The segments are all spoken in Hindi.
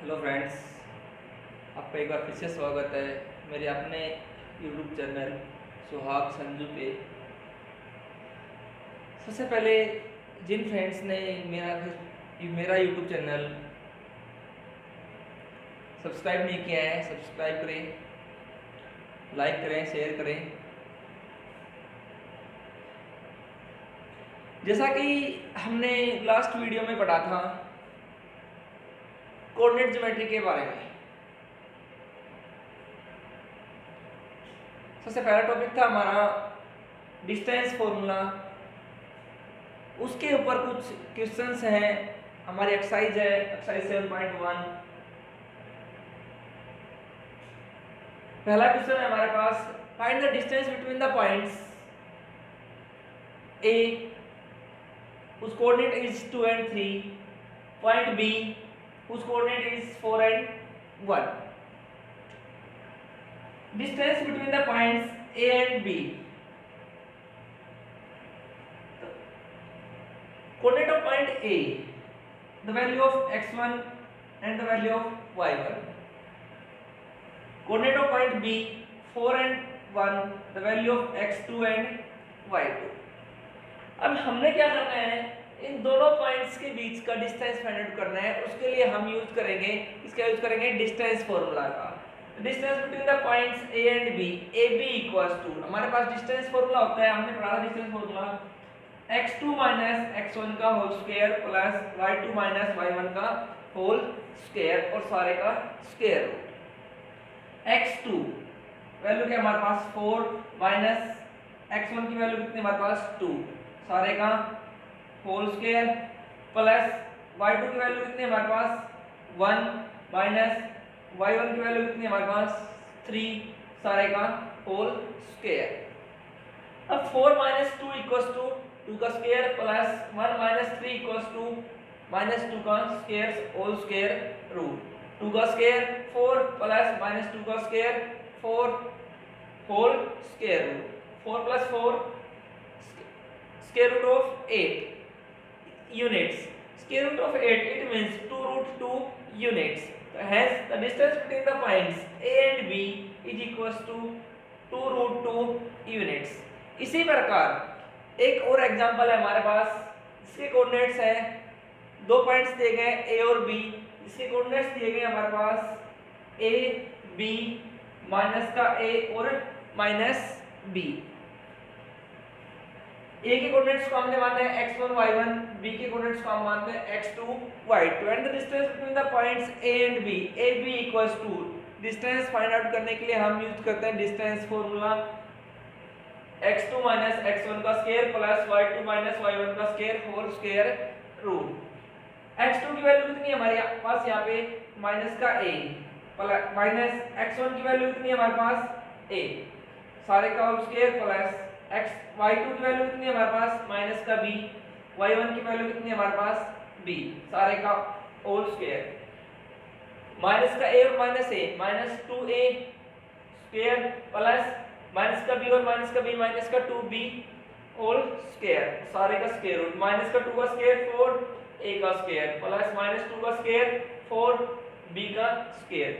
हेलो फ्रेंड्स, आपका एक बार फिर से स्वागत है मेरे अपने यूट्यूब चैनल सुहाग संजू पे। सबसे पहले जिन फ्रेंड्स ने मेरा यूट्यूब चैनल सब्सक्राइब नहीं किया है, सब्सक्राइब करें, लाइक करें, शेयर करें। जैसा कि हमने लास्ट वीडियो में पढ़ा था कोऑर्डिनेट ज्योमेट्री के बारे में। सबसे पहला टॉपिक था हमारा डिस्टेंस फॉर्मूला। उसके ऊपर कुछ क्वेश्चंस हैं, हमारी एक्सरसाइज है एक्सरसाइज 7.1। पहला क्वेश्चन है हमारे पास, find the distance between the points A whose coordinate is 2 and 3, point B whose coordinate is 4 and 1. Distance between the points A and B. Coordinate of point A, the value of x1 and the value of y1. Coordinate of point B, 4 and 1, the value of x2 and y2. अब हमने क्या करना है, इन दोनों पॉइंट्स के बीच का डिस्टेंस फाइंड आउट करना है। उसके लिए हम यूज करेंगे डिस्टेंस फॉर्मूला का। Distance between the points A and B, A B equals to, हमारे पास डिस्टेंस फॉर्मूला होता है, हमने पढ़ा था distance formula x2 minus x1 का whole square plus y2 minus y1 का होल स्क्वायर और सारे का स्क्वायर रूट। x2 वैल्यू क्या हमारे पास 4 माइनस x1 की वैल्यू कितनी हमारे पास 2, सारे का होल स्क्वायर प्लस y2 की वैल्यू कितनी हमारे पास 1 माइनस y1 की वैल्यू कितनी हमारे पास 3, सारे का होल स्क्वायर। अब 4 माइनस 2 इक्वल्स टू 2 का square plus 1 minus 3 equals to minus 2 का स्क्वायर होल स्क्वायर रूट। 2 का स्क्वायर 4 प्लस माइनस 2 का स्क्वायर 4 होल स्क्वायर रूट। 4 प्लस 4 square root of 8 units. Square root of 8, it means 2 root 2 units. So hence the distance between the points A and B is equals to 2 root 2 units. इसी प्रकार एक और एग्जांपल है हमारे पास, इसके कोऑर्डिनेट्स है, दो पॉइंट्स दिए गए A और B, इसके कोऑर्डिनेट्स दिए गए हमारे पास A B माइनस का A और माइनस B। A के कोऑर्डिनेट्स को हमने मानते हैं x1 y1, B के कोऑर्डिनेट्स को हम मानते हैं x2 y2 and the distance between the points A and B, AB equals to, distance find out करने के लिए हम यूज करते हैं distance formula x2 minus x1 का square plus y2 minus y1 का square whole square root. x2 की वैल्यू कितनी है हमारे पास यहाँ पे माइनस का a प्लस माइनस x1 की वैल्यू कितनी है हमारे पास a, सारे का होल स्क्वायर प्लस y2 की वैल्यू कितनी है हमारे पास माइनस का b, y1 की वैल्यू कितनी है हमारे पास b, सारे का होल स्क्वायर। माइनस का a और minus a, minus 2a square plus minus का b और माइनस का b, माइनस का 2b होल स्क्वायर, सारे का स्क्वायर रूट। माइनस का 2 का स्क्वायर 4a का स्क्वायर प्लस माइनस 2 का स्क्वायर 4b का स्क्वायर।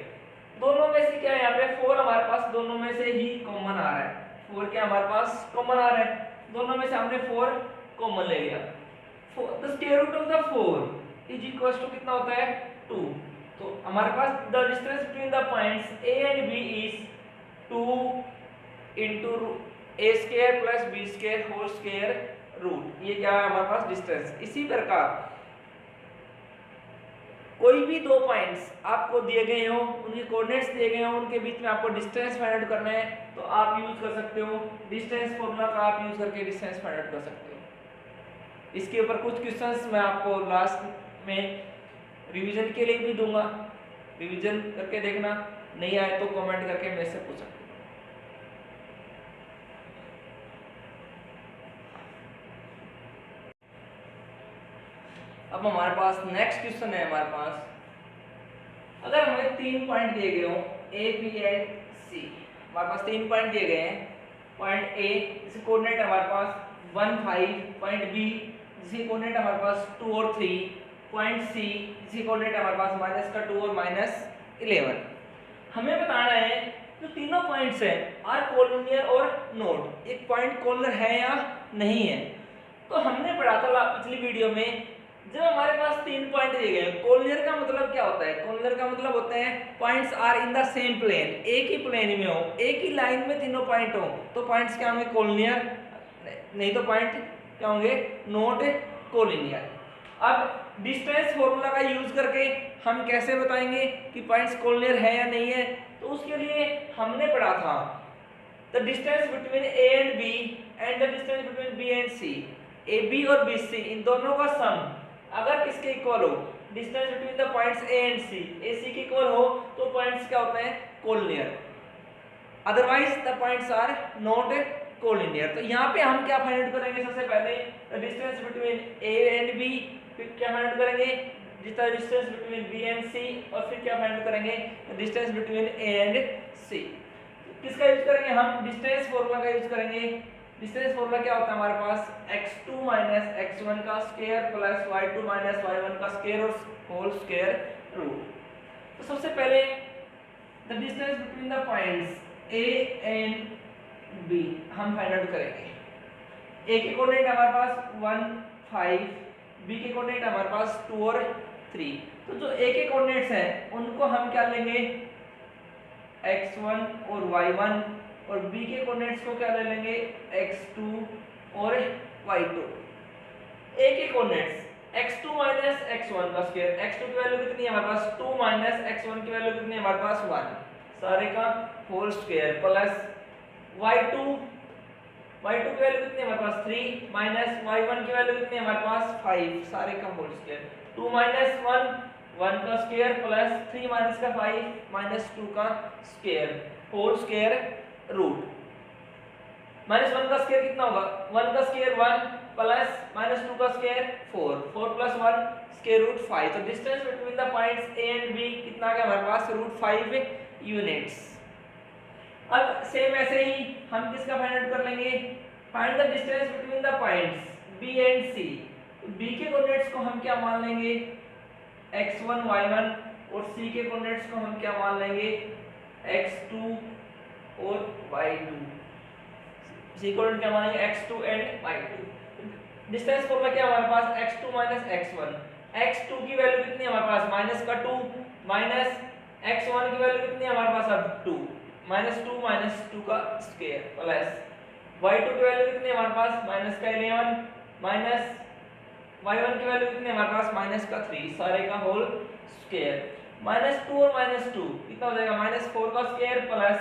दोनों में से क्या है, यहाँ पे 4 हमारे पास दोनों में से ही कॉमन आ रहा है, 4 क्या हमारे पास कॉमन आ रहा है, दोनों में से हमने 4 कॉमन ले लिया। The square root of the 4 is equals to कितना होता है 2। तो हमारे पास the distance between the points A and B is 2 into a square plus b square whole square root. ये क्या है हमारे पास डिस्टेंस। इसी प्रकार कोई भी दो पॉइंट्स आपको दिए गए हो, उनके कोऑर्डिनेट्स दिए गए हो, उनके बीच में आपको डिस्टेंस फाइंड आउट करना है, तो आप यूज कर सकते हो डिस्टेंस फॉर्मूला का, आप यूज करके डिस्टेंस फाइंड आउट कर सकते हो। इसके ऊपर कुछ क्वेश्चंस मैं आपको लास्ट में रिवीजन के लिए भी दूंगा, रिवीजन करके देखना, नहीं आए तो कमेंट करके मेरे से पूछ सकते हो। अब हमारे पास नेक्स्ट क्वेश्चन है हमारे पास, अगर हमें 3 पॉइंट दिए गए हो A B एंड C, हमारे पास 3 पॉइंट दिए गए हैं। पॉइंट A जिसके कोऑर्डिनेट हमारे पास 1 5, पॉइंट B जिसके कोऑर्डिनेट हमारे पास 2 और 3, पॉइंट सी जिसकी कोऑर्डिनेट हमारे पास -2 और -11। हमें बताना है जो तीनों पॉइंट्स हैं आर कोलिनियर और नोट, एक पॉइंट कोलिनियर है या नहीं है। तो हमने पढ़ा था पिछली वीडियो में, जब हमारे पास 3 पॉइंट दिए गए, कोलिनियर का मतलब क्या होता है? कोलिनियर का मतलब होता है points are in the same plane, एक ही प्लेन में हो, एक ही लाइन में तीनों पॉइंट हो, तो पॉइंट्स क्या होंगे? कोलिनियर। नहीं तो पॉइंट क्या होंगे? Not collinear. अब डिस्टेंस फॉर्मूला का यूज करके हम कैसे बताएंगे कि पॉइंट्स कोलिनियर है या नहीं है? तो उसके लिए हमने पढ़ा था the distance between A and B and the distance between B and C. A B और बी सी इन दोनों का सम अगर किसके इक्वल हो, distance between the points A and C, A C के इक्वल हो, तो पॉइंट्स क्या होते हैं? Collinear. Otherwise the points are not collinear. तो यहाँ पे हम क्या फाइंड आउट करेंगे? सबसे पहले the distance between A and B, फिर क्या फाइंड आउट करेंगे? Distance between B and C, और फिर क्या फाइंड आउट करेंगे? Distance between A and C. किसका यूज करेंगे हम? डिस्टेंस फॉर्मूला का यूज करेंगे। डिस्टेंस फॉर्मूला क्या होता है हमारे पास? x2 x1 का स्क्वायर प्लस y2 y1 का स्क्वायर और होल स्क्वायर रूट। तो सबसे पहले the distance between the points a and b हम फाइंड आउट करेंगे। a के कोऑर्डिनेट हमारे पास 1 5, b के कोऑर्डिनेट हमारे पास 2 और 3। तो जो a के कोऑर्डिनेट्स हैं उनको हम क्या लेंगे? x1 और y1, और b के कोऑर्डिनेट्स को क्या ले लेंगे? x2 और y2। a के कोऑर्डिनेट्स x2 x1 का स्क्वायर, x2 की वैल्यू कितनी है हमारे पास? 2 x1 की वैल्यू कितनी है हमारे पास? 1, सारे का होल स्क्वायर प्लस y2 की वैल्यू कितनी है हमारे पास? 3 माइनस y1 की वैल्यू कितनी है हमारे पास? 5, सारे का होल स्क्वायर। 2 1 का स्क्वायर प्लस 3 माइनस का 5 माइनस 2 का स्क्वायर होल स्क्वायर रूट। -1 का स्क्वायर कितना होगा? 1 का स्क्वायर 1 प्लस -2 का स्क्वायर 4, 4 + 1 स्क्वायर रूट 5। तो distance between the points A and B कितना आ गया हमारे पास? √5 यूनिट्स। अब सेम ऐसे ही हम किसका फाइंड आउट कर लेंगे? Find the distance between the points B and C. B के कोऑर्डिनेट्स को हम क्या मान लेंगे? x1 y1, और c के कोऑर्डिनेट्स को हम क्या मान लेंगे? x2 और y2। c कोऑर्डिनेट क्या मानेंगे? x2 and y2। Distance formula क्या हमारे पास? x2 x1। x2 की वैल्यू कितनी है हमारे पास? -2 माइनस x1 की वैल्यू कितनी है हमारे पास? अब 2 -2 का स्क्वायर प्लस y2 की वैल्यू कितनी है हमारे पास? -11 माइनस y1 की वैल्यू कितनी है हमारे पास? -3, सारे का होल स्क्वायर। -2 और -2 कितना हो जाएगा? -4 का स्क्वायर प्लस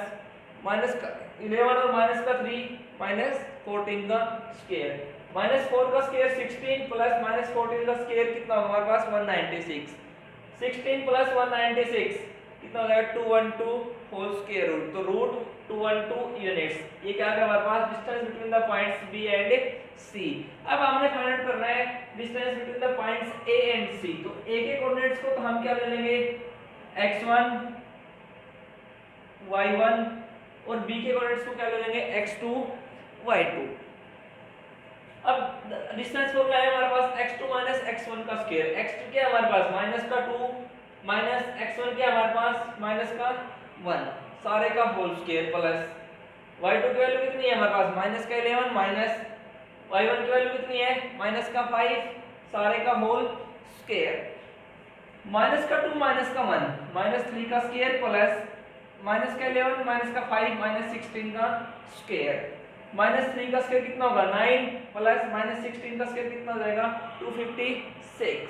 -11 और -3 -14 का स्क्वायर। -4 का स्क्वायर 16 प्लस -14 का स्क्वायर कितना होगा हमारे पास? 196। 16 प्लस 196 कितना हो जाएगा? 212 होल स्क्वायर रूट। तो √212 यूनिट्स। ये क्या है हमारे पास? Distance between the points B and C. अब हमने फाइंड आउट करना है distance between the points A and C. तो ए के कोऑर्डिनेट्स को तो हम क्या ले लेंगे? x1 y1, और b के कोऑर्डिनेट्स को क्या ले लेंगे? x2 y2। अब डिस्टेंस फॉर्मूला है हमारे पास x2 x1 का स्क्वायर। x2 क्या है हमारे पास? -2 माइनस x1 क्या है हमारे पास? -1, सारे का होल स्क्वायर प्लस y2 की वैल्यू कितनी है हमारे पास? -11 माइनस y1 की वैल्यू कितनी है? -5, सारे का होल स्क्वायर। -2 -1 -3 का स्क्वायर प्लस -11 -5 -16 का स्क्वायर। -3 का स्क्वायर कितना होगा? 9 प्लस -16 का स्क्वायर कितना हो जाएगा? 256।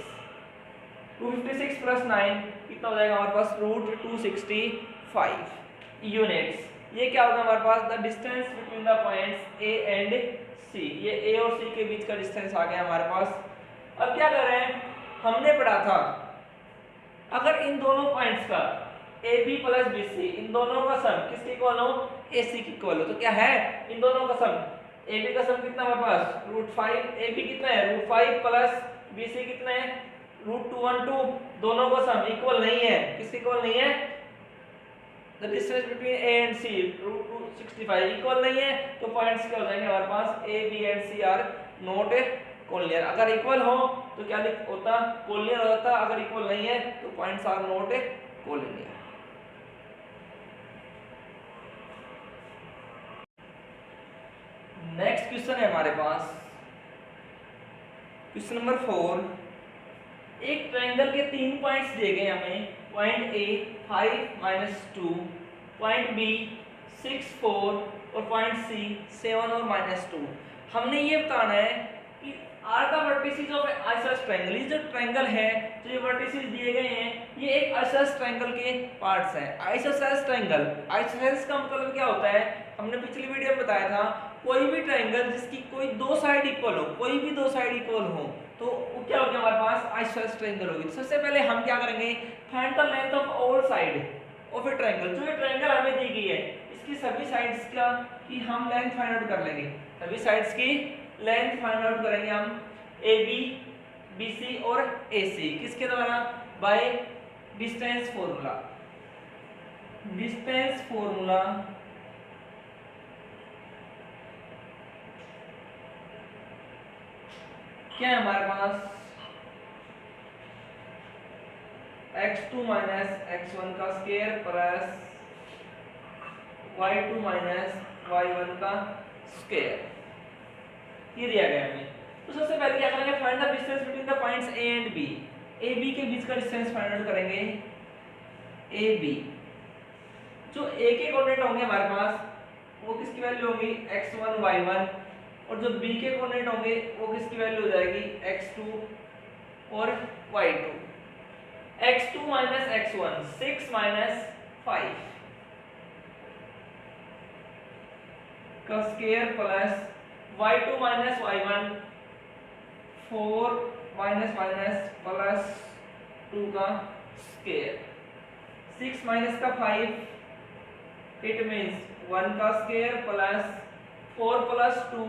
256 प्लस 9 कितना हो जाएगा हमारे पास? √265 यूनिट्स। ये क्या होगा हमारे पास? The distance between the points A and C. ये ए और सी के बीच का डिस्टेंस आ गया हमारे पास। अब क्या कर रहे हैं? हमने पढ़ा था अगर इन दोनों पॉइंट्स का A B plus B C, इन दोनों का सम किसके इक्वल हो? ए सी के इक्वल हो। तो क्या है इन दोनों का सम? ए बी का सम कितना हमारे पास? √5। ए बी कितना है? √5 प्लस बी सी कितना है? √212। दोनों का सम इक्वल नहीं है। किसके इक्वल नहीं है? The distance between A and C √265 equal नहीं है। तो पॉइंट्स क्या हो जाएंगे हमारे पास? A B and C are not collinear. अगर इक्वल हो तो क्या होता, कोलिनियर होता, अगर इक्वल नहीं है तो points are not collinear. Next question है हमारे पास क्वेश्चन नंबर 4। एक ट्रायंगल के 3 पॉइंट्स दिए गए हमें, पॉइंट ए 5-2, पॉइंट बी 6-4 और पॉइंट सी 7 और -2। हमने ये बताना है कि आर का वर्टिसेस ऑफ आइसोसेलेस ट्रायंगल, ये जो ट्रायंगल है, जो ये वर्टिसेस दिए गए हैं, ये एक आइसोसेलेस ट्रायंगल के पार्ट्स हैं। आइसोसेलेस ट्रायंगल, आइसोसेलेस का मतलब क्या होता है, हमने पिछली वीडियो में बताया था, कोई भी ट्रायंगल जिसकी कोई दो साइड इक्वल हो, कोई भी दो साइड इक्वल हो, तो वो क्या होगा हमारे पास आइसोसेलेस ट्रायंगल होगी। सबसे पहले हम क्या करेंगे, find the length of all side of A triangle. जो ये ट्रायंगल हमें दी गई है, इसकी सभी साइड्स का की हम लेंथ फाइंड आउट कर लेंगे, सभी साइड्स की लेंथ फाइंड आउट करेंगे हम, ए बी, बी सी और ए सी, किसके द्वारा, by distance formula. Distance formula क्या है हमारे पास, x2 माइनस x1 का square plus y2 minus y1 का स्क्वायर, ये दिया गया हमें। तो सबसे पहले क्या करेंगे, find the distance between the points a and b। a b के बीच का डिस्टेंस फाइंड आउट करेंगे। a b जो a के कोऑर्डिनेट होंगे हमारे पास, वो किसकी वैल्यू होगी, x1 y1, और जो b के कोऑर्डिनेट होंगे वो किसकी वैल्यू हो जाएगी, x2 और y2। x2 minus x1 6 minus 5 का square plus y2 minus y1 4 minus minus plus 2 का स्क्वायर, 6 माइनस का 5, इट मीन्स 1 का स्क्वायर प्लस 4 प्लस 2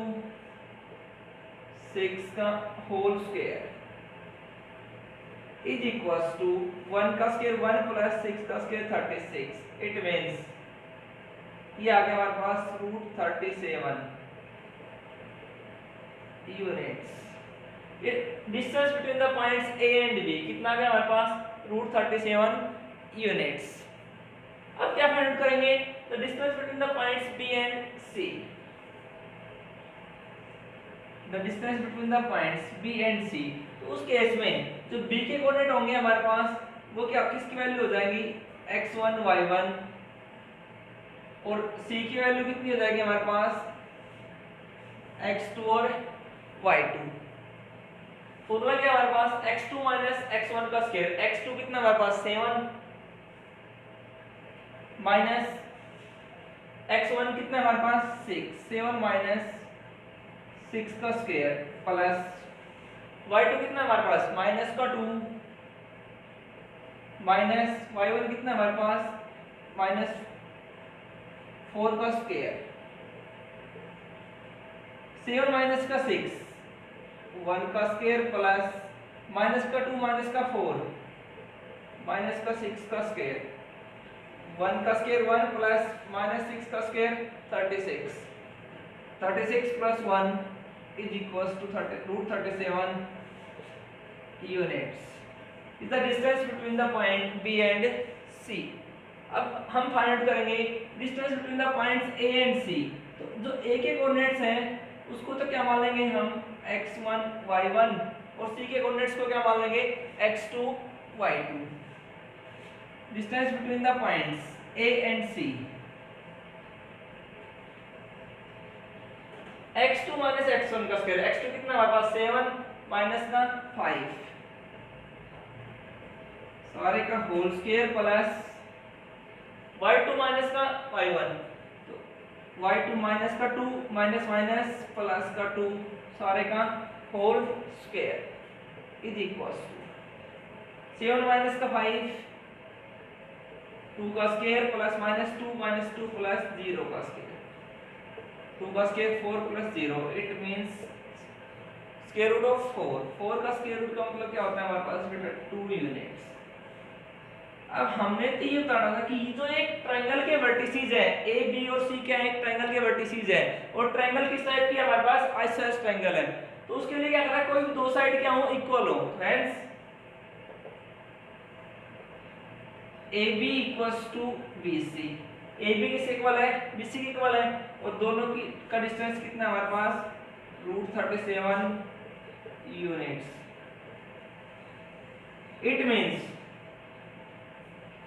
6 का whole square is equals to 1 का स्क्वायर 1 प्लस 6 का स्क्वायर 36। इट मीन्स ये आ गया हमारे पास √37 units. Distance between the points A and B कितना आ गया हमारे पास, √37 यूनिट्स। अब क्या फाइंड आउट करेंगे, the distance between the points B and C. The distance between the points B and C, तो उस केस में जो b के कोऑर्डिनेट होंगे हमारे पास, वो क्या किसकी वैल्यू हो जाएगी, x1 y1, और c की वैल्यू कितनी हो जाएगी हमारे पास, x2 और y2। फॉर्मूला क्या हमारे पास, x2 माइनस x1 का स्क्वायर, x2 कितना हमारे पास 7 माइनस x1 कितना हमारे पास 6, 7 माइनस 6 का स्क्वायर प्लस y2 कितना हमारे पास माइनस का 2 माइनस y1 कितना हमारे पास माइनस 4 का स्क्वायर, 7 माइनस का 6, 1 का स्क्वायर प्लस माइनस का 2 माइनस का 4 माइनस का 6 का स्क्वायर, 1 का स्क्वायर 1 प्लस माइनस 6 का square 36, 36 plus 1 is equals to √37 units is the distance between the point B and C। अब हम फाइंड आउट करेंगे distance between the points A and C। तो जो A के कोऑर्डिनेट्स हैं उसको तो क्या मान लेंगे हम x1 y1, और C के कोऑर्डिनेट्स को क्या मान लेंगे x2 y2। Distance between the points A and C, x2 minus x1 का स्क्वायर, x2 कितना हमारे पास 7 माइनस का 5 सारे का whole square plus y2 minus का y1, तो y2 माइनस का 2 माइनस माइनस प्लस का 2 सारे का whole square is equals to 7 minus का 5, 2 का square plus minus 2 minus 2 plus 0 का स्क्वायर, 2 का square 4 plus 0, it means square root of 4। 4 का स्क्वायर रूट का मतलब क्या होता है हमारे पास बेटा 2 यूनिट्स। अब हमने तो ये बताना था कि जो एक ट्रायंगल के वर्टिसेस है ए बी और सी क्या है, एक ट्रायंगल के वर्टिसेस है, और ट्रायंगल किस टाइप की है हमारे पास, आइसोसेलेस ट्रायंगल है। तो उसके लिए क्या करना है, कोई भी दो साइड क्या हो, इक्वल हो। Friends AB equals to BC, AB किसके इक्वल है, BC के इक्वल है, और दोनों की का डिस्टेंस कितना है हमारे पास, √37 यूनिट्स। इट मींस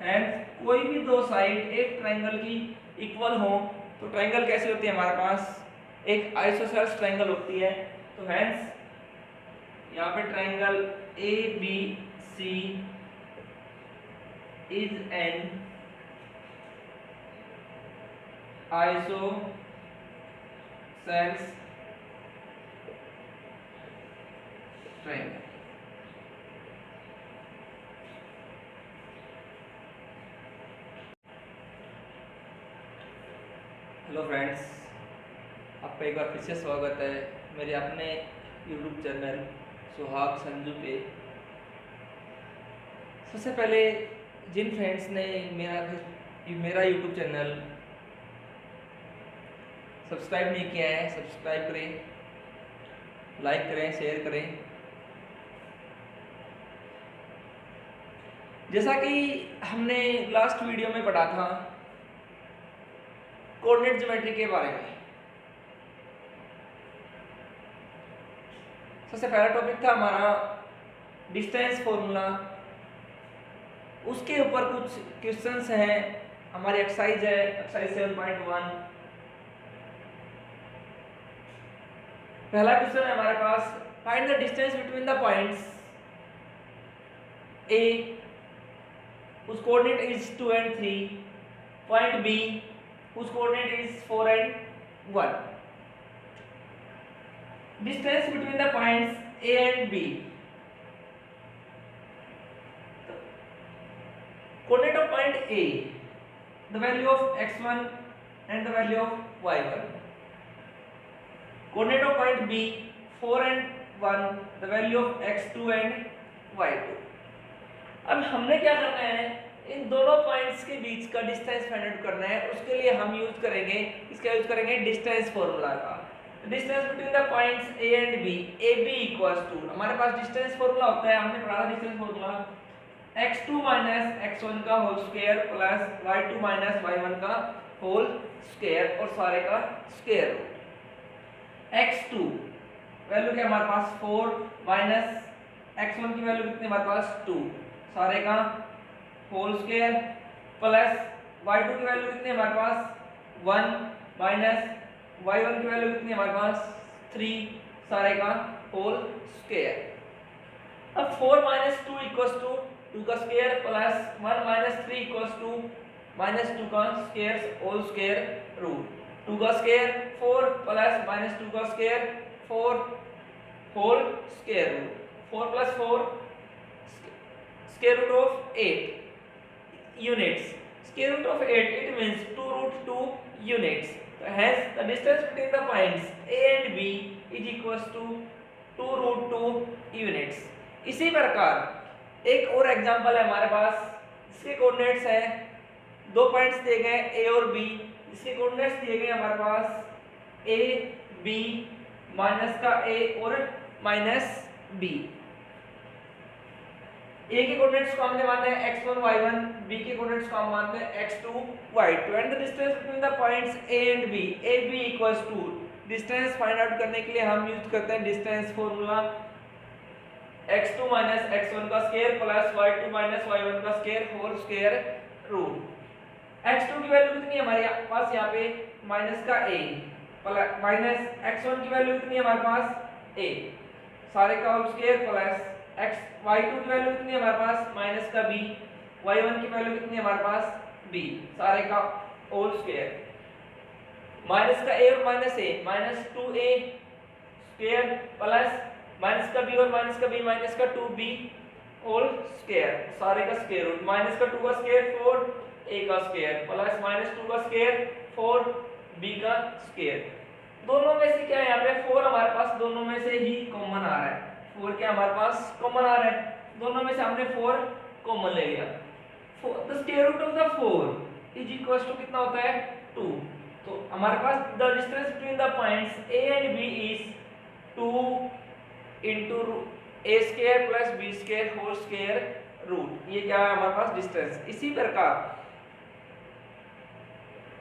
एंड कोई भी दो साइड एक ट्रायंगल की इक्वल हो तो ट्रायंगल कैसे होती है हमारे पास, एक आइसोसेलेस ट्रायंगल होती है। तो हेंस यहाँ पे triangle ABC is an isosceles triangle. Hello friends, आपका एक बार फिर से स्वागत है मेरे अपने YouTube चैनल सुहाग संजू पे। सबसे पहले जिन फ्रेंड्स ने मेरा YouTube चैनल सब्सक्राइब नहीं किया है, सब्सक्राइब करें, लाइक करें, शेयर करें। जैसा कि हमने लास्ट वीडियो में पढ़ा था कोऑर्डिनेट ज्योमेट्री के बारे में, सबसे पहला टॉपिक था हमारा डिस्टेंस फॉर्मूला। उसके ऊपर कुछ क्वेश्चंस हैं, हमारी एक्सरसाइज है एक्सरसाइज 7.1। पहला क्वेश्चन है हमारे पास, find the distance between the points A whose coordinate is 2 and 3, point B whose coordinate is 4 and 1. Distance between the points A and B. Coordinate of point A, the value of x1 and the value of y1. Coordinate of point B, 4 and 1, the value of x2 and y2. अब हमने क्या करना है, इन दोनों पॉइंट्स के बीच का डिस्टेंस फाइंड आउट करना है। उसके लिए हम यूज करेंगे डिस्टेंस फॉर्मूला का। Distance between the points A and B, AB equals to, हमारे पास डिस्टेंस फॉर्मूला होता है, हमने पढ़ा था डिस्टेंस फॉर्मूला, x2 - x1 का whole square plus y2 - y1 का होल स्क्वायर और सारे का स्क्वायर रूट। x2 वैल्यू क्या हमारे पास 4 माइनस x1 की वैल्यू कितनी हमारे पास 2, सारे का होल स्क्वायर प्लस y2 की वैल्यू कितनी हमारे पास 1 माइनस y1 की वैल्यू कितनी हमारे पास 3, सारे का होल स्क्वायर। अब 4 - 2 इक्वल्स टू 2 का स्क्वायर प्लस 1 - 3 इक्वल्स टू -2 का स्क्वायर होल स्क्वायर रूट। 2 का स्क्वायर 4 प्लस -2 का square 4 whole square root. 4 + 4 square root of 8 units. Square root of 8, it means 2√2 units. So hence the distance between the points A and B is equals to 2√2 units. इसी प्रकार एक और एग्जांपल है हमारे पास, इसके कोऑर्डिनेट्स हैं, दो पॉइंट्स दिए गए A और B, इसके कोऑर्डिनेट्स दिए गए हमारे पास A B माइनस का A और माइनस B। A के कोऑर्डिनेट्स को हमने माना है x1 y1, B के कोऑर्डिनेट्स को हम मानते हैं x2 y2 and the distance between the points A and B, AB equals to, distance find out करने के लिए हम यूज करते हैं डिस्टेंस फॉर्मूला x2 - x1 का स्क्वायर प्लस y2 - y1 का square whole square root. x2 की वैल्यू कितनी है हमारे पास यहाँ पे माइनस का a प्लस माइनस x1 की वैल्यू कितनी है हमारे पास a, सारे का होल स्क्वायर प्लस y2 की वैल्यू कितनी है हमारे पास माइनस का b, y1 की वैल्यू कितनी है हमारे पास b, सारे का होल स्क्वायर। माइनस का a और minus a, -2a square plus minus का b और माइनस का b, माइनस का 2b होल स्क्वायर, सारे का स्क्वायर रूट। माइनस का 2 का स्क्वायर 4a का स्क्वायर प्लस -2 का स्क्वायर 4b का स्क्वायर। दोनों में से क्या है यहाँ पे 4 हमारे पास दोनों में से ही कॉमन आ रहा है, 4 क्या हमारे पास कॉमन आ रहा है, दोनों में से हमने 4 कॉमन ले लिया। The square root of the 4 is equals to कितना होता है 2। तो हमारे पास the distance between the points A and B is 2 into A square plus B square whole square root. ये क्या है हमारे पास डिस्टेंस। इसी प्रकार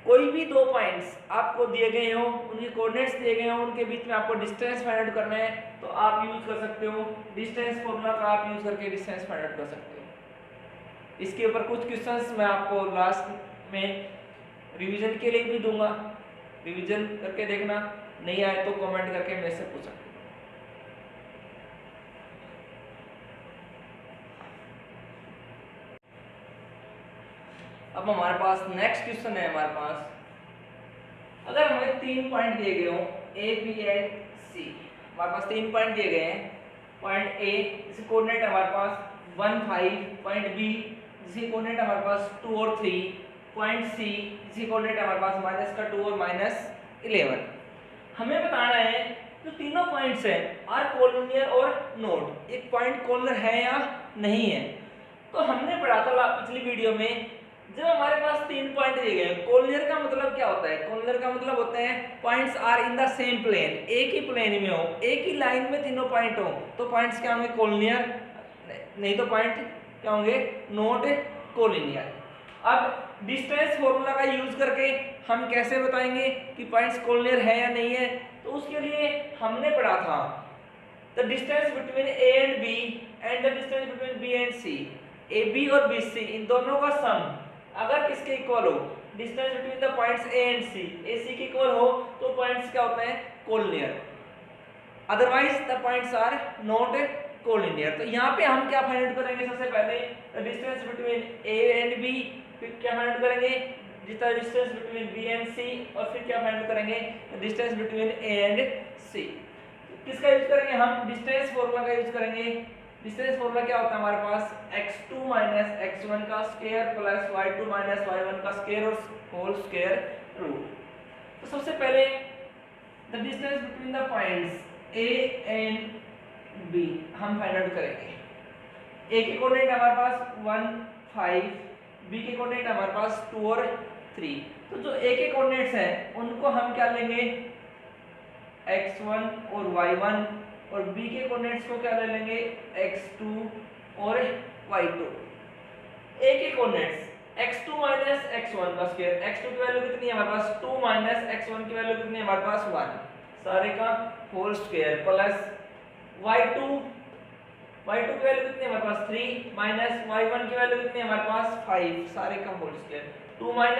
कोई भी दो पॉइंट्स आपको दिए गए हो, उनके कोऑर्डिनेट्स दिए गए हो, उनके बीच में आपको डिस्टेंस फाइंड आउट करना है, तो आप यूज कर सकते हो डिस्टेंस फॉर्मूला का, आप यूज करके डिस्टेंस फाइंड आउट कर सकते हो। इसके ऊपर कुछ क्वेश्चंस मैं आपको लास्ट में रिवीजन के लिए भी दूंगा, रिवीजन करके देखना, नहीं आए तो कमेंट करके मेरे से पूछ सकते हो। अब हमारे पास नेक्स्ट क्वेश्चन है हमारे पास, अगर हमें 3 पॉइंट दिए गए हो ए बी एंड सी, हमारे पास 3 पॉइंट दिए गए हैं। पॉइंट ए जिसके कोऑर्डिनेट हमारे पास 1 5, पॉइंट बी जिसके कोऑर्डिनेट हमारे पास 2 और 3, पॉइंट सी जिसके कोऑर्डिनेट हमारे पास -2 और -11। हमें बताना है जो तीनों पॉइंट्स हैं आर कोलिनियर और नॉट, एक पॉइंट कोलिनियर है या नहीं है। तो हमने पढ़ा था पिछली वीडियो में, जब हमारे पास 3 पॉइंट दिए गए हैं, कोलिनियर का मतलब क्या होता है, कोलिनियर का मतलब होता है points are in the same plane, एक ही प्लेन में हो, एक ही लाइन में तीनों पॉइंट हो, तो पॉइंट्स क्या होंगे कोलिनियर, नहीं तो पॉइंट क्या होंगे नॉट कोलिनियर। अब डिस्टेंस फॉर्मूला का यूज करके हम कैसे बताएंगे कि पॉइंट्स कोलिनियर है या नहीं है, तो उसके लिए हमने पढ़ा था the distance between A and B and the distance between B and C, A B और बी सी इन दोनों का सम अगर किसके इक्वल हो, distance between the points A and C, A C के इक्वल हो तो पॉइंट्स क्या होते हैं collinear, otherwise the points are not collinear. तो यहाँ पे हम क्या फाइंड आउट करेंगे, सबसे पहले distance between A and B, फिर क्या फाइंड आउट करेंगे जितना distance between B and C, और फिर क्या फाइंड आउट करेंगे distance between A and C. किसका यूज करेंगे हम, डिस्टेंस फॉर्मूला का यूज करेंगे। डिस्टेंस फॉर्मूला क्या होता है हमारे पास, x2 - x1 का स्क्वायर प्लस y2 - y1 का स्क्वायर और होल स्क्वायर रूट। तो सबसे पहले the distance between the points a and b हम फाइंड आउट करेंगे। a के कोऑर्डिनेट हमारे पास 1 5, b के कोऑर्डिनेट हमारे पास 2 और 3। तो जो a के कोऑर्डिनेट्स हैं उनको हम क्या लेंगे x1 और y1, और b के कोऑर्डिनेट्स को क्या ले लेंगे x2 और y2। a के कोऑर्डिनेट्स x2 - x1 का स्क्वायर, x2 की वैल्यू कितनी है हमारे पास 2, -x1 की वैल्यू कितनी है हमारे पास 1, सारे का होल स्क्वायर प्लस y2 की वैल्यू कितनी है हमारे पास 3, -y1 की वैल्यू कितनी है हमारे पास 5, सारे का होल स्क्वायर, 2 - 1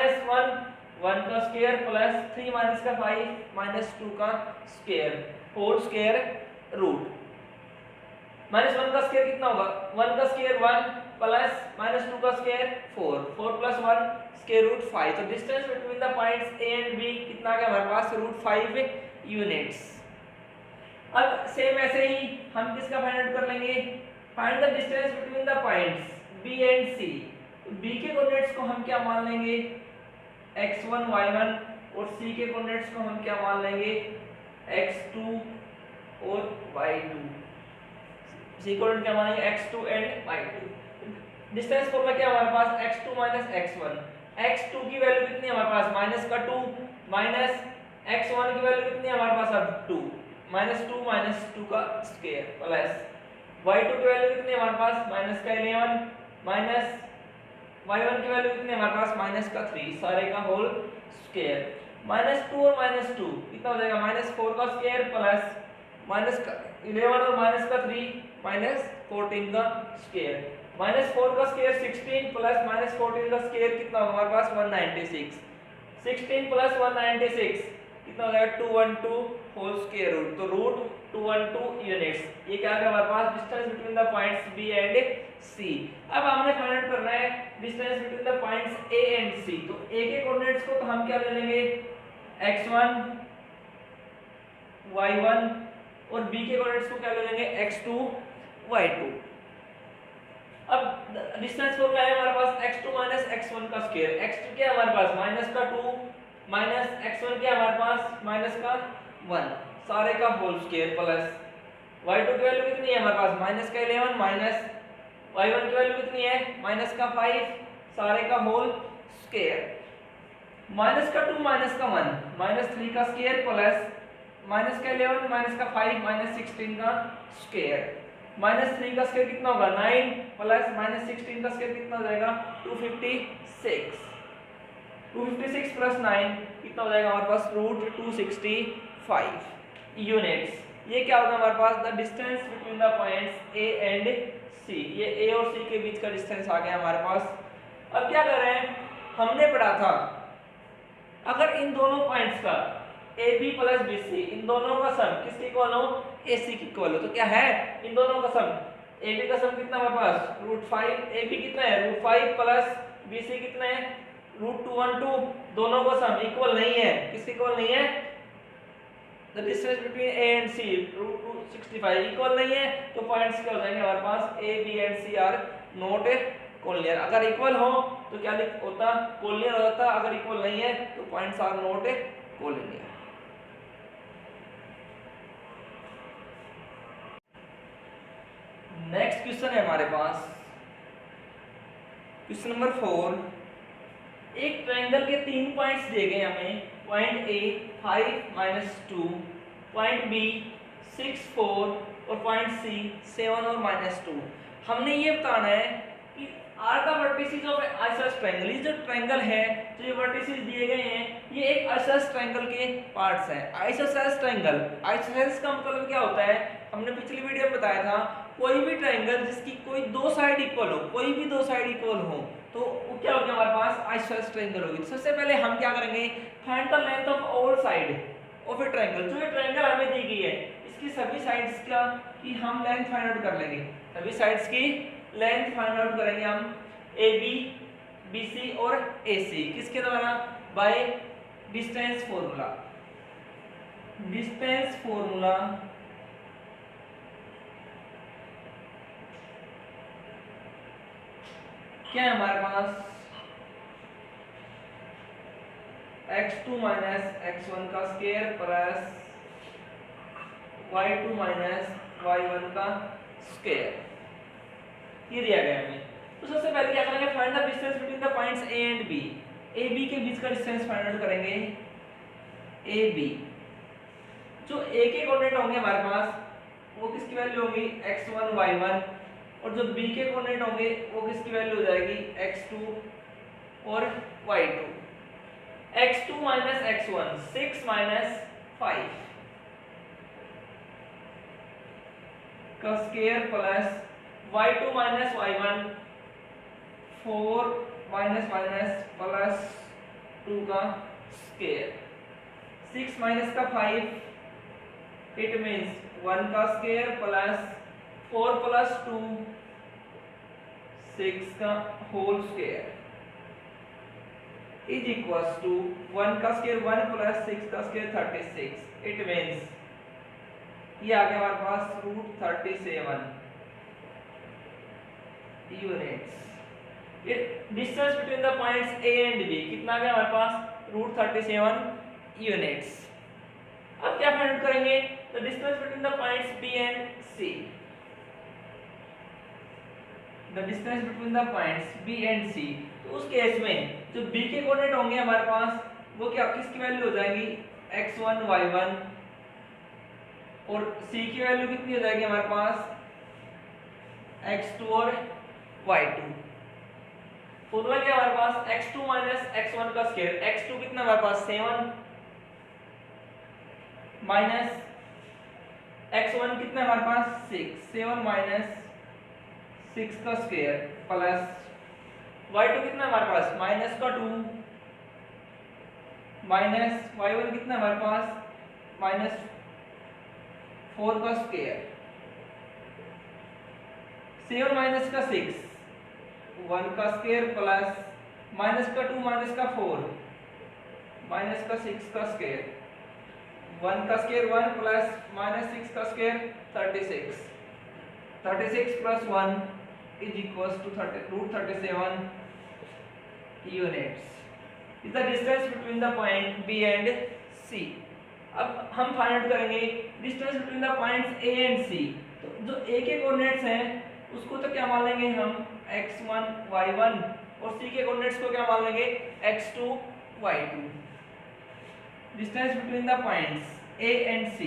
का स्क्वायर प्लस 3 - का 5 -2 का स्क्वायर होल स्क्वायर रूट। -1 का स्क्वायर कितना होगा, 1 का स्क्वायर 1 प्लस -2 का स्क्वायर 4, 4 + 1 स्क्वायर रूट 5। तो distance between the points A and B कितना आ गया हमारे पास √5 यूनिट्स। अब सेम ऐसे ही हम किसका फाइंड आउट कर लेंगे, find the distance between the points B and C. B के कोऑर्डिनेट्स को हम क्या मान लेंगे x1 y1, और सी के कोऑर्डिनेट्स को हम क्या मान लेंगे x2 और y2, सी कोऑर्डिनेट क्या मानेंगे x2 and y2। Distance formula क्या हमारे पास x2 - x1, x2 की वैल्यू कितनी है हमारे पास -2, माइनस x1 की वैल्यू कितनी है हमारे पास अब 2, -2 का स्क्वायर प्लस y2 की वैल्यू कितनी है हमारे पास -11, माइनस y1 की वैल्यू कितनी है हमारे पास -3, सारे का होल स्क्वायर, -2 और -2 कितना हो जाएगा -4 का स्क्वायर प्लस -11 और -3 -14 का स्क्वायर, -4 का स्क्वायर 16 प्लस -14 का स्क्वायर कितना होगा हमारे पास 196, 16 प्लस 196 कितना हो जाएगा 212 होल स्क्वायर रूट। तो √212 यूनिट्स। ये क्या आ गया हमारे पास distance between the points B and C. अब हमने फाइंड आउट करना है distance between the points A and C. तो ए के कोऑर्डिनेट्स को तो हम क्या ले लेंगे x1 y1, और b के कोऑर्डिनेट्स को क्या ले लेंगे x2 y2। अब डिस्टेंस फॉर्मूला है हमारे पास x2 - x1 का स्क्वायर, x2 क्या है हमारे पास -2 -x1 क्या है हमारे पास -1, सारे का होल स्क्वायर प्लस y2 की वैल्यू कितनी है हमारे पास -11, माइनस y1 की वैल्यू कितनी है -5, सारे का होल स्क्वायर, -2 -1 -3 का स्क्वायर प्लस माइनस का 11 माइनस का 5 माइनस 16 का स्क्वायर, माइनस 3 का स्क्वायर कितना होगा 9 प्लस माइनस 16 का स्क्वायर कितना हो जाएगा 256, 256 प्लस 9 कितना हो जाएगा हमारे पास रूट 265 यूनिट्स। ये क्या होगा हमारे पास the distance between the points A and C, ये ए और सी के बीच का डिस्टेंस आ गया हमारे पास। अब क्या कर रहे हैं, हमने पढ़ा था अगर इन दोनों पॉइंट्स का A B plus B C इन दोनों का सम किसके इक्वल हो, ए सी के इक्वल हो, तो क्या है इन दोनों का सम, ए बी का सम कितना हमारे पास रूट 5, ए बी कितना है रूट 5 प्लस बी सी कितना है रूट 212, दोनों का सम इक्वल नहीं है, किसके इक्वल नहीं है, the distance between A and C root 265 equal नहीं है, तो पॉइंट्स क्या हो जाएंगे हमारे पास A B and C are not collinear. अगर इक्वल हो तो क्या होता कोलिनियर हो जाता, अगर इक्वल नहीं है तो points are not collinear. Next question है हमारे पास क्वेश्चन नंबर 4, एक ट्रायंगल के 3 पॉइंट्स दिए गए हमें, पॉइंट ए 5 -2, पॉइंट बी 6 4 और पॉइंट सी 7 और -2। हमने ये बताना है कि आर का वर्टिसेस ऑफ आइसोसेलेस ट्रायंगल, ये जो ट्रायंगल है जो ये वर्टिसेस दिए गए हैं ये एक आइसोसेलेस ट्रायंगल के पार्ट्स हैं। आइसोसेलेस ट्रायंगल, आइसोसेलेस का मतलब क्या होता है, हमने पिछली वीडियो में बताया था कोई भी ट्रायंगल जिसकी कोई दो साइड इक्वल हो, कोई भी दो साइड इक्वल हो तो वो क्या होगा हमारे पास आइसोसेलेस ट्रायंगल होगी। सबसे पहले हम क्या करेंगे, find the length of all side of A triangle. जो ये ट्रायंगल हमें दी गई है इसकी सभी साइड्स का की हम लेंथ फाइंड आउट कर लेंगे, सभी साइड्स की लेंथ फाइंड आउट करेंगे हम ए बी बी सी और ए सी, किसके द्वारा, by distance formula. Distance formula क्या है हमारे पास, x2 माइनस x1 का square plus y2 minus y1 का स्क्वायर, ये दिया गया हमें। तो सबसे पहले क्या करेंगे, find the distance between the points A and B. A B के बीच का डिस्टेंस फाइंड आउट करेंगे। ए बी जो ए के कोऑर्डिनेट होंगे हमारे पास वो किसकी वैल्यू होगी x1 y1, और जो b के कोऑर्डिनेट होंगे वो किसकी वैल्यू हो जाएगी x2 और y2। x2 minus x1 6 minus 5 का square plus y2 minus y1 4 minus minus plus 2 का स्क्वायर, 6 माइनस का 5 इट मींस 1 का स्क्वायर प्लस 4 प्लस 2 6 का whole square is equals to 1 का स्क्वायर 1 प्लस 6 का स्क्वायर 36। इट मींस ये आ गया हमारे पास root 37 units. Distance between the points A and B कितना आ गया हमारे पास रूट 37 यूनिट्स। अब क्या फाइंड आउट करेंगे, the distance between the points B and C. The distance between the points B and C, तो उस केस में जो बी के कोऑर्डिनेट होंगे हमारे पास वो क्या किसकी वैल्यू हो जाएगी x1 y1, और सी की वैल्यू कितनी हो जाएगी हमारे पास x2 और y2। फॉर्मूला क्या हमारे पास x2 माइनस x1 का स्क्वायर, x2 कितना हमारे पास 7 माइनस x1 कितना हमारे पास 6, 7 माइनस 6 का स्क्वायर प्लस y2 कितना हमारे पास माइनस का 2 माइनस y1 कितना हमारे पास माइनस 4 का स्क्वायर, 7 माइनस का 6 1 का स्क्वायर प्लस माइनस का 2 माइनस का 4 माइनस का 6 का स्क्वायर, 1 का स्क्वायर 1 प्लस माइनस 6 का square 36, 36 plus 1 is equals to root 37 units is the distance between the point B and C. अब हम फाइंड आउट करेंगे distance between the points A and C. तो जो ए के कोऑर्डिनेट्स हैं उसको तो क्या मान लेंगे हम x1 y1, और सी के कोऑर्डिनेट्स को क्या मान लेंगे x2 y2। Distance between the points A and C,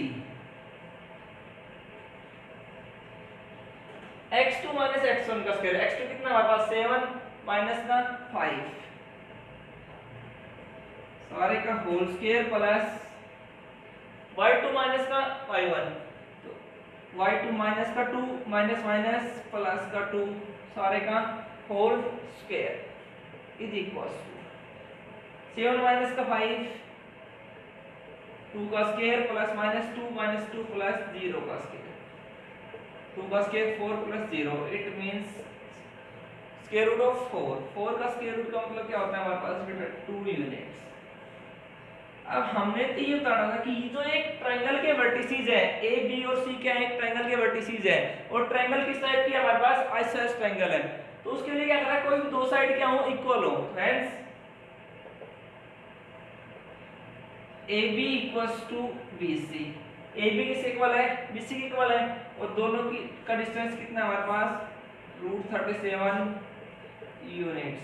x2 minus x1 का स्क्वायर, x2 कितना हमारे पास 7 माइनस का 5 सारे का whole square plus y2 minus का y1, तो y2 माइनस का 2 माइनस माइनस प्लस का 2 सारे का whole square is equal to 7 minus का 5 2 का square plus minus 2 minus 2 plus 0 का स्क्वायर, 2 का square 4 plus 0, it means square root of 4 का स्क्वायर रूट का मतलब क्या होता है हमारे पास बेटा 2 यूनिट्स। अब हमने तो ये बताना था कि ये जो एक ट्रायंगल के वर्टिसेस है ए बी और सी क्या है, एक ट्रायंगल के वर्टिसेस है और ट्रायंगल किस टाइप की हमारे पास आइसोसेलेस ट्रायंगल है, तो उसके लिए क्या करना है, कोई भी दो साइड क्या हो इक्वल हो, friends A B equals to B C, A B किस इक्वल है, बी सी के इक्वल है और दोनों की का डिस्टेंस कितना हमारे पास √37 यूनिट्स,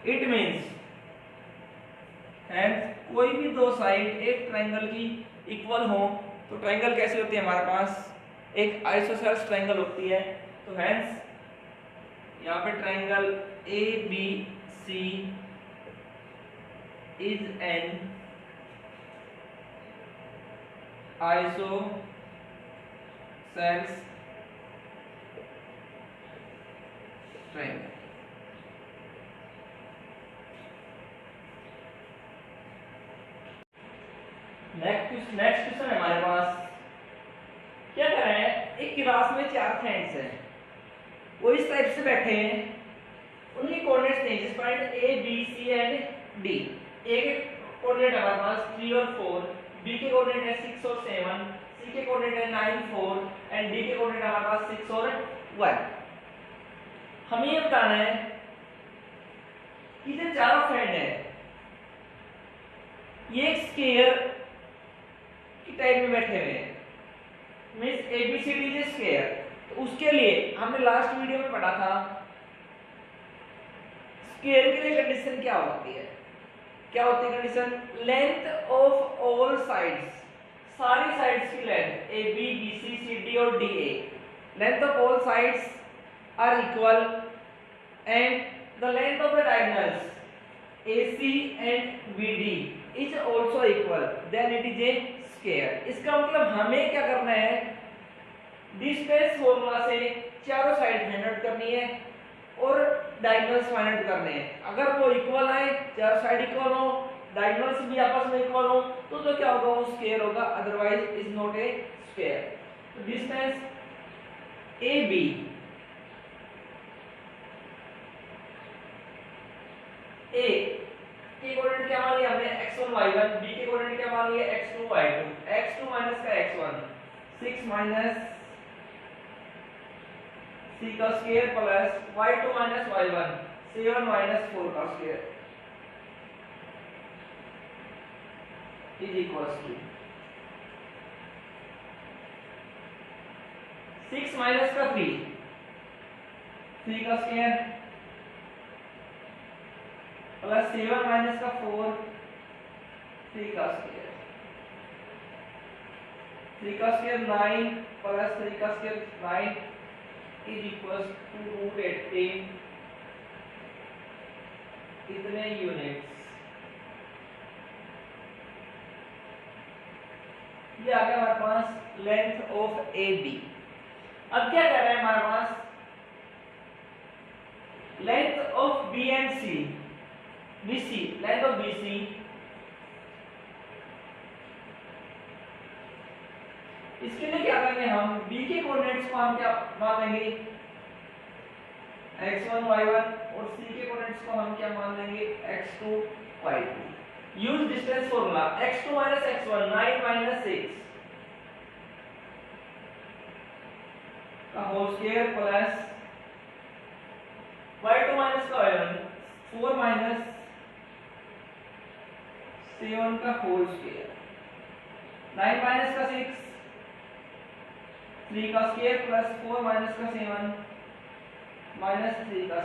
इट मींस हैंस कोई भी दो साइड एक ट्रायंगल की इक्वल हो तो ट्रायंगल कैसी होती है हमारे पास, एक आइसोसेलेस ट्रायंगल होती है, तो हैंस यहाँ पे triangle A B C is an isosceles triangle. Next question है हमारे पास, क्या कर रहे हैं, एक क्लास में 4 फ्रेंड्स हैं, वो इस टाइप से बैठे हैं, उनके कोऑर्डिनेट्स नहीं जिस point A B C and D, A के कोऑर्डिनेट हमारे पास 3 और 4, बी के कोऑर्डिनेट है 6 और 7, सी के कोऑर्डिनेट है 9 4 एंड डी के कोऑर्डिनेट हमारे पास 6 और 1। हमें ये बताना है कि जो चारों फ्रेंड है ये एक स्क्वायर की टाइप में बैठे हुए हैं, मींस ABCD इज स्क्वायर, तो उसके लिए हमने लास्ट वीडियो में पढ़ा था स्क्वायर के लिए कंडीशन क्या होती है, क्या होती है condition, length of all sides, सारी साइड्स की length A B B C C D और D A, length of all sides are equal and the length of the diagonals AC and BD is also equal, then it is a square। इसका मतलब हमें क्या करना है, डिस्टेंस फॉर्मूला से चारों साइड फाइंड आउट करनी है और डायगोनल्स फाइंड आउट करने हैं। अगर वो इक्वल आए, चारों साइड इक्वल हो, डायगोनल्स भी आपस में इक्वल हो, तो क्या होगा, वो स्क्वायर होगा, otherwise is not a square. Distance AB A के कोऑर्डिनेट क्या मान लिया हमने x1 y1, b के कोऑर्डिनेट क्या मान लिया x2 y2, x2 माइनस का x1 6 माइनस c का square plus y2 minus y1 7 minus 4 का square is equals to 6 minus का 3 का स्क्वायर प्लस 7 माइनस का 4 3 का स्क्वायर 9 प्लस 3 का स्क्वायर 9 इज इक्वल्स टू √18 इतने यूनिट्स। ये आ गया हमारे पास लेंथ ऑफ AB। अब क्या कर रहे हैं हमारे पास, length of B and C, BC, length of BC इसके लिए क्या करेंगे हम, B के कोऑर्डिनेट्स को हम क्या मान लेंगे x1 y1 और C के कोऑर्डिनेट्स को हम क्या मान लेंगे x2 y2। Use distance formula, x2 minus x1 9 minus 6 का whole square plus y2 minus का y1 4 माइनस 7 का होल स्क्वायर 9 माइनस का 6 3 का स्क्वायर प्लस 4 माइनस का 7 माइनस 3 का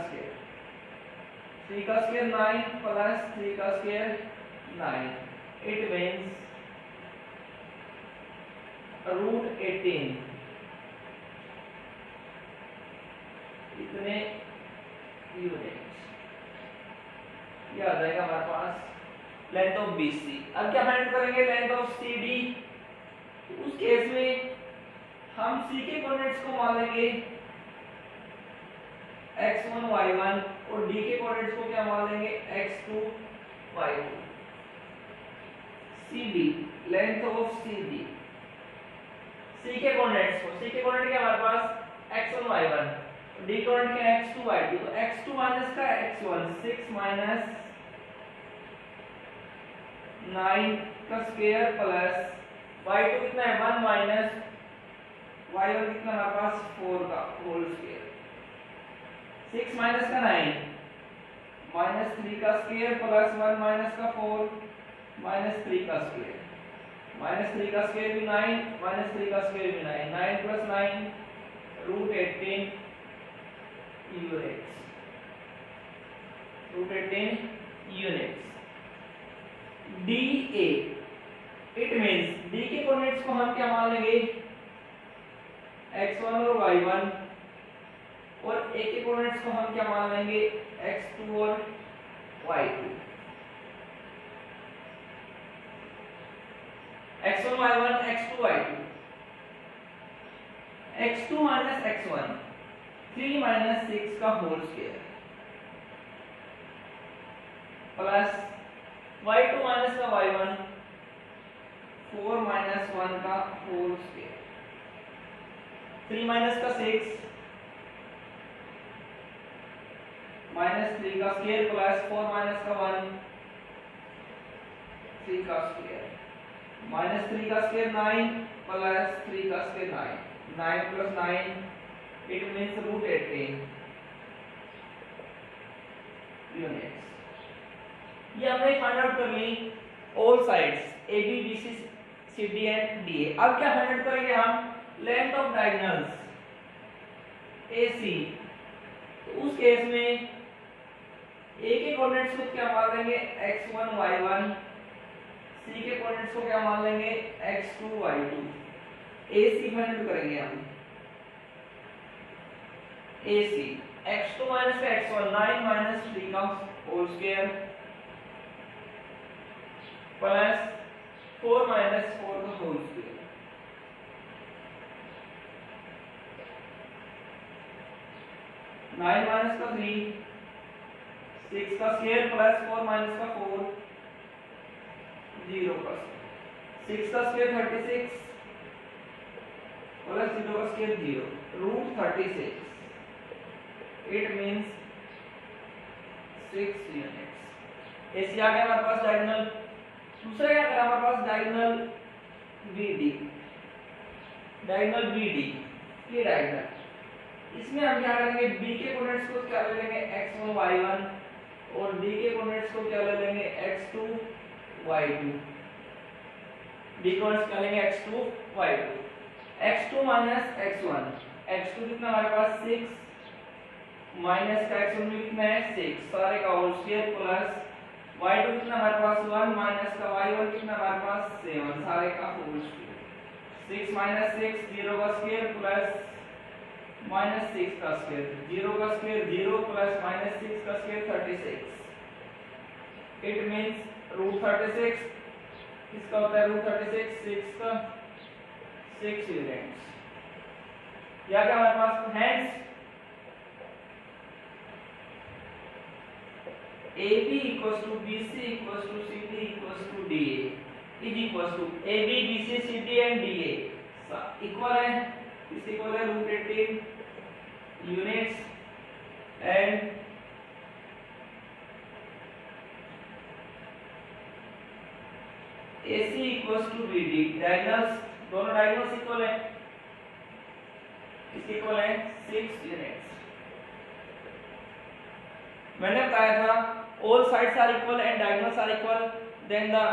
स्क्वायर 9 प्लस 3 का स्क्वायर 9 it means रूट 18 इतने यूनिट्स, ये आ जाएगा हमारे पास लेंथ ऑफ BC। अब क्या फाइंड करेंगे लेंथ ऑफ CD। उस केस में हम C के कोऑर्डिनेट्स को मान लेंगे x1 y1 और D के कोऑर्डिनेट्स को क्या मान लेंगे x2 y2। CD length of CD, C के कोऑर्डिनेट्स को, C के कोऑर्डिनेट क्या हमारे पास x1 y1, D कोऑर्डिनेट क्या x2 y2, तो x2 माइनस का x1 6 माइनस 9 का स्क्वायर प्लस y2 कितना है 1 माइनस y1 कितना हमारे पास 4 का होल स्क्वायर, 6 माइनस का 9 माइनस 3 का स्क्वायर प्लस 1 माइनस का 4 माइनस 3 का स्क्वायर, माइनस 3 का स्क्वायर भी 9 माइनस 3 का स्क्वायर भी 9, 9 plus 9 root 18 units, root 18 units. DA it means D के कोऑर्डिनेट्स को हम क्या मान लेंगे x1 और y1 और A के कोऑर्डिनेट्स को हम क्या मान लेंगे x2 और y2। x1 y1 x2 y2, x2 minus x1 3 minus 6 का whole square plus y2 minus का y1 4 माइनस 1 का होल स्क्वायर, 3 माइनस का 6 माइनस 3 का स्क्वायर प्लस 4 माइनस का 1 3 का स्क्वायर, माइनस 3 का स्क्वायर 9 प्लस 3 का square 9, 9 plus 9 it means root 18 units. ये हमने फाइंड आउट कर ली all sides AB BC CD and DA। अब क्या फाइंड आउट करेंगे हम लेंथ ऑफ डायगोनल्स AC। तो उस केस में A के कोऑर्डिनेट्स को क्या मान लेंगे x1 y1, C के कोऑर्डिनेट्स को क्या मान लेंगे x2 y2। AC find out करेंगे हम AC x2 माइनस का x1 9 माइनस 3 का होल स्क्वायर प्लस 4 माइनस 4 का होल स्क्वायर, 9 माइनस का 3 6 का स्क्वायर प्लस 4 माइनस का 4 0 का 6 का स्क्वायर 36 प्लस 0 का square 0 root 36 it means 6 units. ऐसे आ गया हमारे पास डायगोनल। दूसरा क्या करा हमारे पास डायगोनल BD, डायगोनल BD ये डायगोनल, इसमें हम क्या करेंगे B के कोऑर्डिनेट्स को क्या ले लेंगे x1 y1 और D के कोऑर्डिनेट्स को क्या ले लेंगे x2 y2। D कोऑर्डिनेट्स क्या लेंगे x2 y2, x2 minus x1, x2 कितना हमारे पास 6 माइनस का x1 भी कितना है 6 सारे का होल स्क्वायर प्लस y2 कितना हमारे पास 1 माइनस का y1 कितना हमारे पास 7 सारे का होल स्क्वायर, 6 माइनस 6 0 का स्क्वायर प्लस माइनस 6 का स्क्वायर, 0 का स्क्वायर 0 प्लस माइनस 6 का स्क्वायर 36 इट मींस रूट 36 इसका होता है रूट 36 6 का 6 यूनिट्स। या क्या हमारे पास hands AB equals to BC equals to CD equals to DA is equals to AB BC CD and DA equal है, is equal है root 18 units and AC equals to BD diagonals, दोनों डायगोनल्स इक्वल है, इसके इक्वल है 6 यूनिट्स। मैंने बताया था all sides are equal and diagonals are equal, then the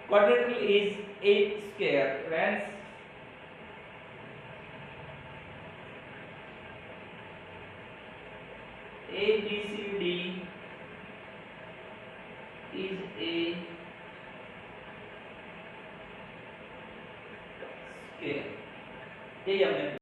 quadrilateral is a square. Hence ABCD यही हमने